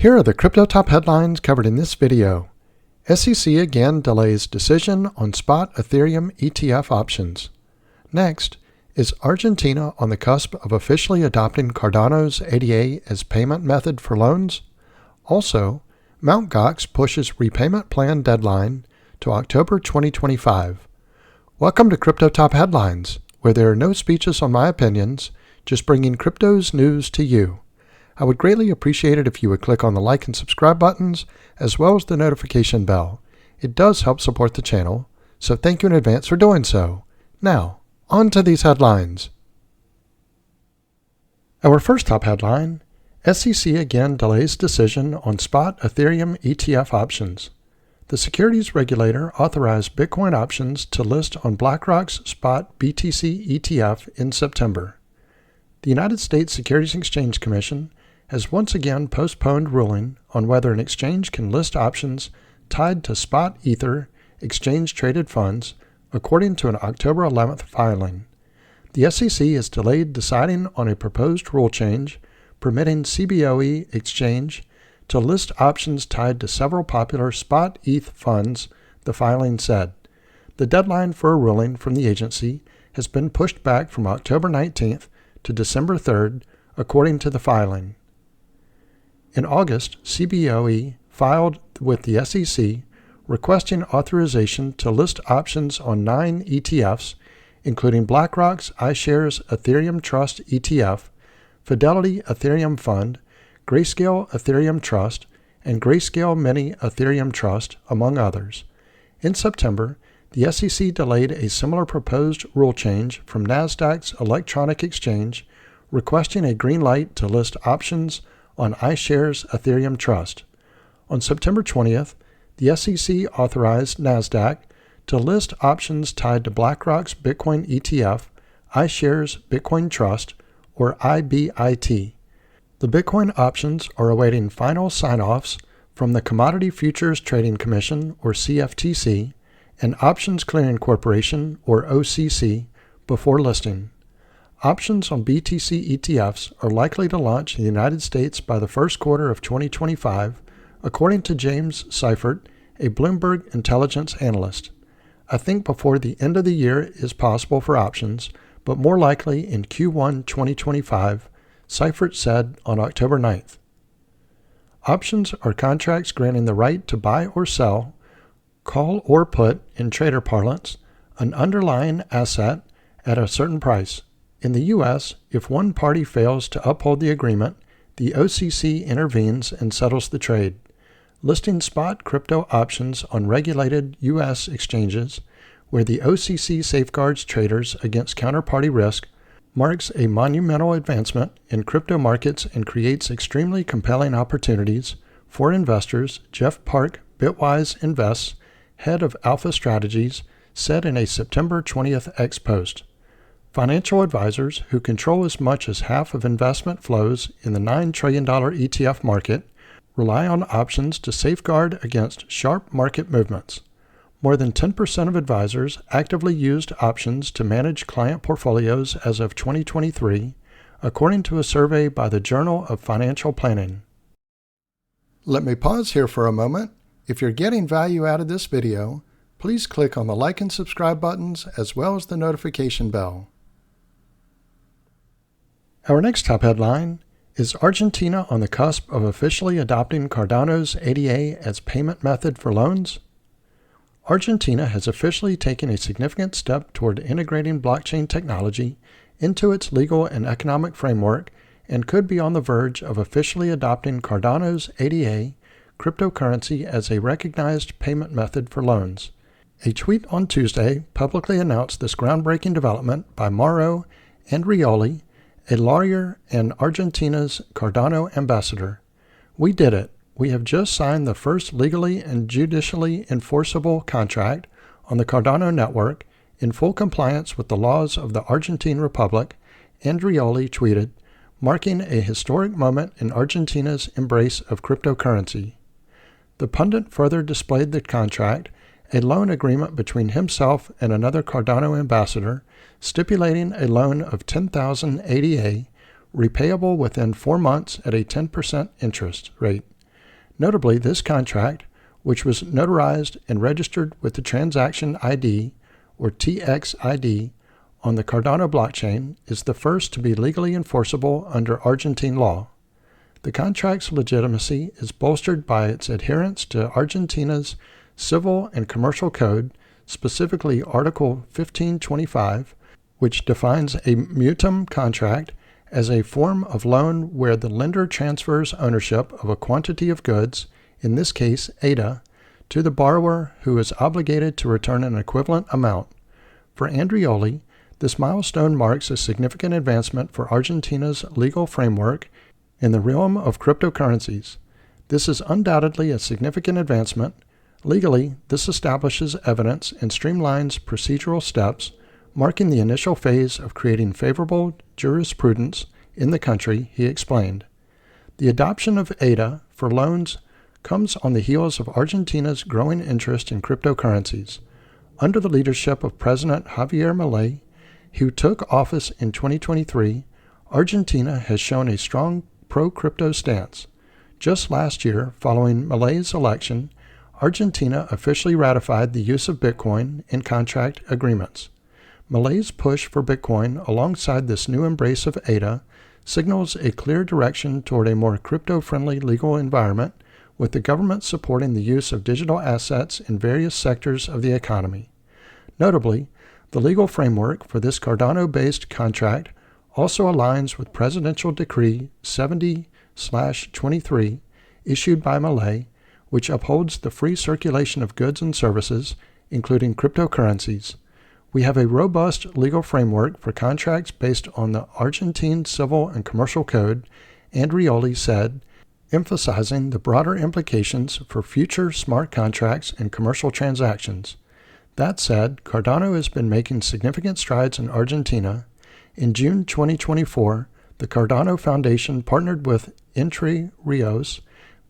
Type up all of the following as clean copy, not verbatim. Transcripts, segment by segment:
Here are the crypto top headlines covered in this video. SEC again delays decision on spot Ethereum ETF options. Next, is Argentina on the cusp of officially adopting Cardano's ADA as payment method for loans? Also, Mt. Gox pushes repayment plan deadline to October 2025. Welcome to Crypto Top Headlines, where there are no speeches on my opinions, just bringing crypto's news to you. I would greatly appreciate it if you would click on the like and subscribe buttons, as well as the notification bell. It does help support the channel, so thank you in advance for doing so. Now, on to these headlines. Our first top headline, SEC again delays decision on spot Ethereum ETF options. The securities regulator authorized Bitcoin options to list on BlackRock's spot BTC ETF in September. The United States Securities and Exchange Commission has once again postponed ruling on whether an exchange can list options tied to spot Ether exchange-traded funds, according to an October 11th filing. The SEC has delayed deciding on a proposed rule change permitting CBOE Exchange to list options tied to several popular spot ETH funds, the filing said. The deadline for a ruling from the agency has been pushed back from October 19th to December 3rd, according to the filing. In August, CBOE filed with the SEC requesting authorization to list options on 9 ETFs, including BlackRock's iShares Ethereum Trust ETF, Fidelity Ethereum Fund, Grayscale Ethereum Trust, and Grayscale Mini Ethereum Trust, among others. In September, the SEC delayed a similar proposed rule change from Nasdaq's electronic exchange, requesting a green light to list options on iShares Ethereum Trust. On September 20th, the SEC authorized Nasdaq to list options tied to BlackRock's Bitcoin ETF, iShares Bitcoin Trust, or IBIT. The Bitcoin options are awaiting final sign-offs from the Commodity Futures Trading Commission, or CFTC, and Options Clearing Corporation, or OCC, before listing. Options on BTC ETFs are likely to launch in the United States by the first quarter of 2025, according to James Seifert, a Bloomberg intelligence analyst. I think before the end of the year is possible for options, but more likely in Q1 2025, Seifert said on October 9th. Options are contracts granting the right to buy or sell, call or put in trader parlance, an underlying asset at a certain price. In the U.S., if one party fails to uphold the agreement, the OCC intervenes and settles the trade. Listing spot crypto options on regulated U.S. exchanges, where the OCC safeguards traders against counterparty risk, marks a monumental advancement in crypto markets and creates extremely compelling opportunities for investors, Jeff Park, Bitwise Invests, head of Alpha Strategies, said in a September 20th X post. Financial advisors, who control as much as half of investment flows in the $9 trillion ETF market, rely on options to safeguard against sharp market movements. More than 10% of advisors actively used options to manage client portfolios as of 2023, according to a survey by the Journal of Financial Planning. Let me pause here for a moment. If you're getting value out of this video, please click on the like and subscribe buttons as well as the notification bell. Our next top headline is Argentina on the cusp of officially adopting Cardano's ADA as payment method for loans? Argentina has officially taken a significant step toward integrating blockchain technology into its legal and economic framework and could be on the verge of officially adopting Cardano's ADA cryptocurrency as a recognized payment method for loans. A tweet on Tuesday publicly announced this groundbreaking development by Mauro Andrioli, a lawyer and Argentina's Cardano ambassador. We did it. We have just signed the first legally and judicially enforceable contract on the Cardano network in full compliance with the laws of the Argentine Republic, Andrioli tweeted, marking a historic moment in Argentina's embrace of cryptocurrency. The pundit further displayed the contract, a loan agreement between himself and another Cardano ambassador, stipulating a loan of 10,000 ADA, repayable within 4 months at a 10% interest rate. Notably, this contract, which was notarized and registered with the transaction ID, or TXID, on the Cardano blockchain, is the first to be legally enforceable under Argentine law. The contract's legitimacy is bolstered by its adherence to Argentina's Civil and Commercial Code, specifically Article 1525, which defines a mutuum contract as a form of loan where the lender transfers ownership of a quantity of goods, in this case ADA, to the borrower who is obligated to return an equivalent amount. For Andreoli, this milestone marks a significant advancement for Argentina's legal framework in the realm of cryptocurrencies. This is undoubtedly a significant advancement. Legally, this establishes evidence and streamlines procedural steps, marking the initial phase of creating favorable jurisprudence in the country, he explained. The adoption of ADA for loans comes on the heels of Argentina's growing interest in cryptocurrencies. Under the leadership of President Javier Milei, who took office in 2023, Argentina has shown a strong pro-crypto stance. Just last year, following Milei's election, Argentina officially ratified the use of Bitcoin in contract agreements. Milei's push for Bitcoin alongside this new embrace of ADA signals a clear direction toward a more crypto-friendly legal environment, with the government supporting the use of digital assets in various sectors of the economy. Notably, the legal framework for this Cardano-based contract also aligns with Presidential Decree 70/23 issued by Milei, which upholds the free circulation of goods and services, including cryptocurrencies. We have a robust legal framework for contracts based on the Argentine Civil and Commercial Code, Andreoli said, emphasizing the broader implications for future smart contracts and commercial transactions. That said, Cardano has been making significant strides in Argentina. In June 2024, the Cardano Foundation partnered with Entre Rios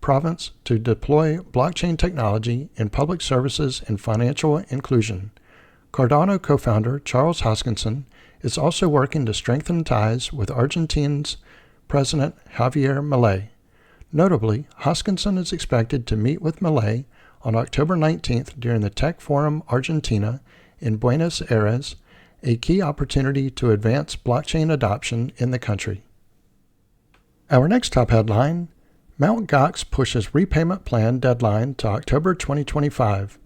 province to deploy blockchain technology in public services and financial inclusion. Cardano co-founder Charles Hoskinson is also working to strengthen ties with Argentina's President Javier Milei. Notably, Hoskinson is expected to meet with Milei on October 19th during the Tech Forum Argentina in Buenos Aires, a key opportunity to advance blockchain adoption in the country. Our next top headline, Mt. Gox pushes repayment plan deadline to October 2025.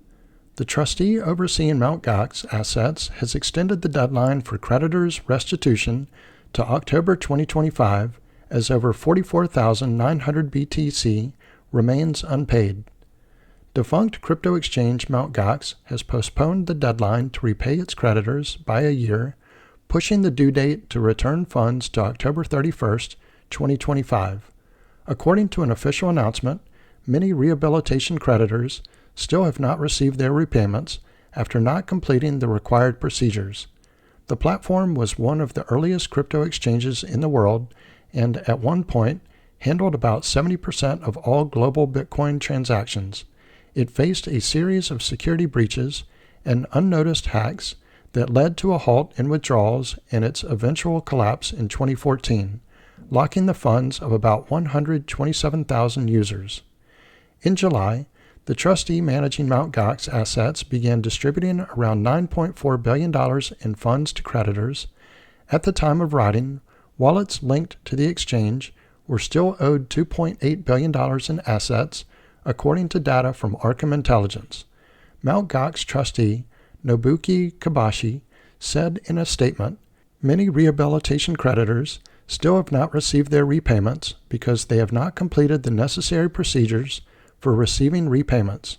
The trustee overseeing Mt. Gox assets has extended the deadline for creditors' restitution to October 2025 as over 44,900 BTC remains unpaid. Defunct crypto exchange Mt. Gox has postponed the deadline to repay its creditors by a year, pushing the due date to return funds to October 31st, 2025. According to an official announcement, many rehabilitation creditors still have not received their repayments after not completing the required procedures. The platform was one of the earliest crypto exchanges in the world and at one point handled about 70% of all global Bitcoin transactions. It faced a series of security breaches and unnoticed hacks that led to a halt in withdrawals and its eventual collapse in 2014, locking the funds of about 127,000 users. In July, the trustee managing Mt. Gox assets began distributing around $9.4 billion in funds to creditors. At the time of writing, wallets linked to the exchange were still owed $2.8 billion in assets, according to data from Arkham Intelligence. Mt. Gox trustee Nobuki Kobashi said in a statement, "Many rehabilitation creditors still have not received their repayments because they have not completed the necessary procedures for receiving repayments.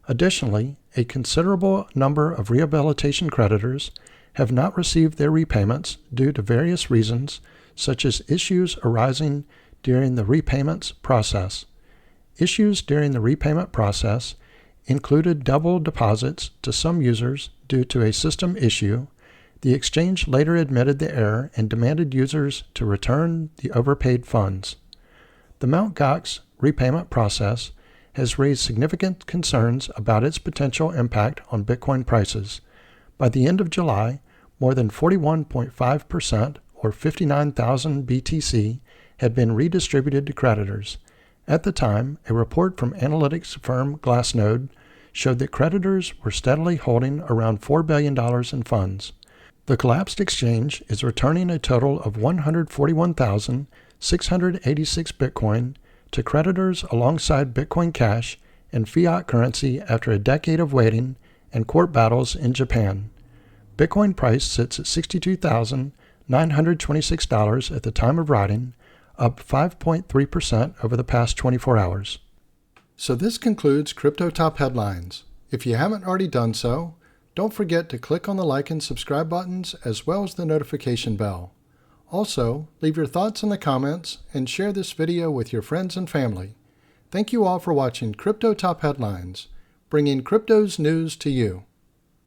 Additionally, a considerable number of rehabilitation creditors have not received their repayments due to various reasons, such as issues arising during the repayments process. Issues during the repayment process included double deposits to some users due to a system issue. The exchange later admitted the error and demanded users to return the overpaid funds. The Mt. Gox repayment process has raised significant concerns about its potential impact on Bitcoin prices. By the end of July, more than 41.5%, or 59,000 BTC, had been redistributed to creditors. At the time, a report from analytics firm Glassnode showed that creditors were steadily holding around $4 billion in funds. The collapsed exchange is returning a total of 141,686 Bitcoin to creditors alongside Bitcoin Cash and fiat currency after a decade of waiting and court battles in Japan. Bitcoin price sits at $62,926 at the time of writing, up 5.3% over the past 24 hours. So this concludes Crypto Top Headlines. If you haven't already done so, don't forget to click on the like and subscribe buttons as well as the notification bell. Also, leave your thoughts in the comments and share this video with your friends and family. Thank you all for watching Crypto Top Headlines, bringing crypto's news to you.